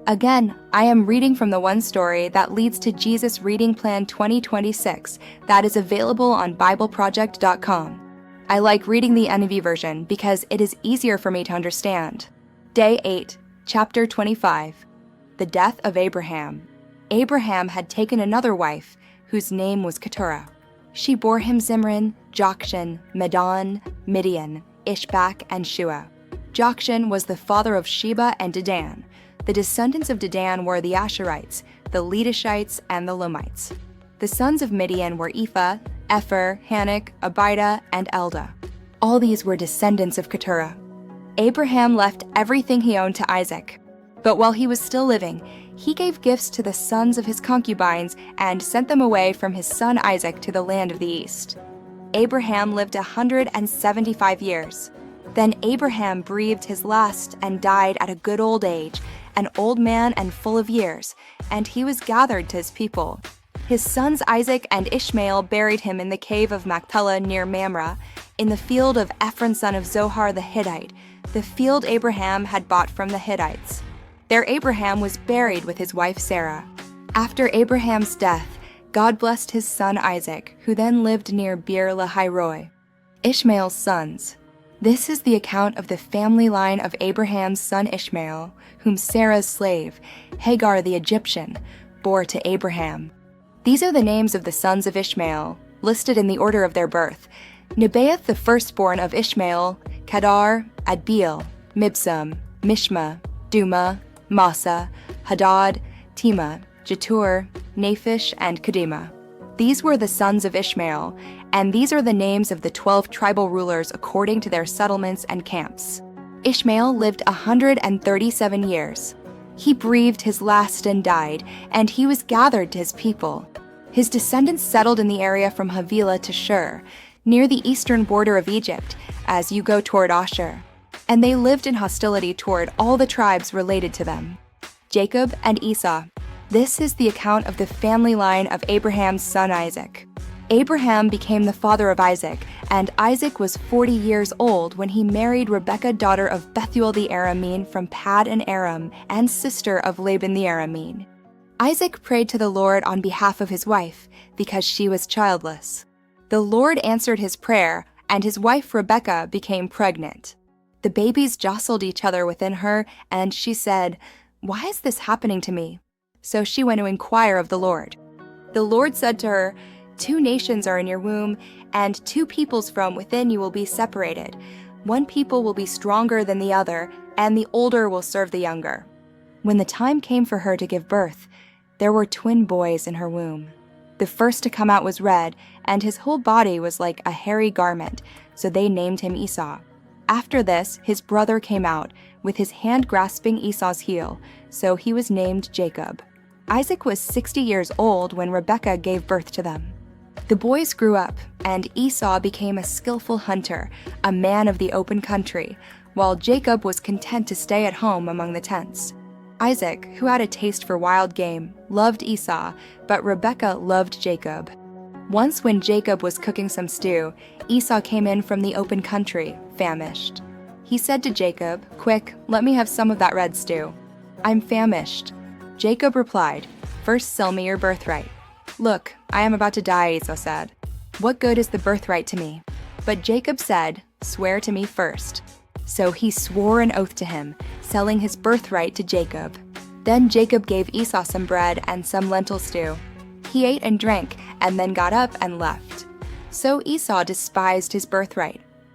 Again, I am reading from the one story that leads to Jesus Reading Plan 2026 that is available on BibleProject.com. I like reading the NIV version because it is easier for me to understand. Day 8, Chapter 25. The Death of Abraham. Abraham had taken another wife, whose name was Keturah. She bore him Zimran, Jokshan, Medan, Midian, Ishbak, and Shua. Jokshan was the father of Sheba and Dedan. The descendants of Dedan were the Asherites, the Letishites, and the Lomites. The sons of Midian were Ephah, Epher, Hanok, Abida, and Eldah. All these were descendants of Keturah. Abraham left everything he owned to Isaac. But while he was still living, he gave gifts to the sons of his concubines and sent them away from his son Isaac to the land of the east. Abraham lived 175 years. Then Abraham breathed his last and died at a good old age, an old man and full of years, and he was gathered to his people. His sons Isaac and Ishmael buried him in the cave of Machpelah near Mamre, in the field of Ephron son of Zohar the Hittite, the field Abraham had bought from the Hittites. There Abraham was buried with his wife Sarah. After Abraham's death, God blessed his son Isaac, who then lived near Beer Lahai-roi. Ishmael's sons. This is the account of the family line of Abraham's son Ishmael, whom Sarah's slave, Hagar the Egyptian, bore to Abraham. These are the names of the sons of Ishmael, listed in the order of their birth. Nebaioth the firstborn of Ishmael, Kedar, Adbeel, Mibsam, Mishma, Duma, Massa, Hadad, Tema, Jetur, Naphish, and Kedema. These were the sons of Ishmael, and these are the names of the 12 tribal rulers according to their settlements and camps. Ishmael lived 137 years. He breathed his last and died, and he was gathered to his people. His descendants settled in the area from Havilah to Shur, near the eastern border of Egypt, as you go toward Ashur. And they lived in hostility toward all the tribes related to them. Jacob and Esau. This is the account of the family line of Abraham's son Isaac. Abraham became the father of Isaac, and Isaac was 40 years old when he married Rebekah, daughter of Bethuel the Aramean from Pad and Aram, and sister of Laban the Aramean. Isaac prayed to the Lord on behalf of his wife, because she was childless. The Lord answered his prayer, and his wife Rebekah became pregnant. The babies jostled each other within her, and she said, "Why is this happening to me?" So she went to inquire of the Lord. The Lord said to her, "2 nations are in your womb, and 2 peoples from within you will be separated. One people will be stronger than the other, and the older will serve the younger." When the time came for her to give birth, there were twin boys in her womb. The first to come out was red, and his whole body was like a hairy garment, so they named him Esau. After this, his brother came out, with his hand grasping Esau's heel, so he was named Jacob. Isaac was 60 years old when Rebekah gave birth to them. The boys grew up, and Esau became a skillful hunter, a man of the open country, while Jacob was content to stay at home among the tents. Isaac, who had a taste for wild game, loved Esau, but Rebekah loved Jacob. Once when Jacob was cooking some stew, Esau came in from the open country, famished. He said to Jacob, "Quick, let me have some of that red stew." "I'm famished." Jacob replied, "First sell me your birthright." "Look, I am about to die," Esau said. "What good is the birthright to me?" But Jacob said, "Swear to me first." So he swore an oath to him, selling his birthright to Jacob. Then Jacob gave Esau some bread and some lentil stew. He ate and drank, and then got up and left. So Esau despised his birthright.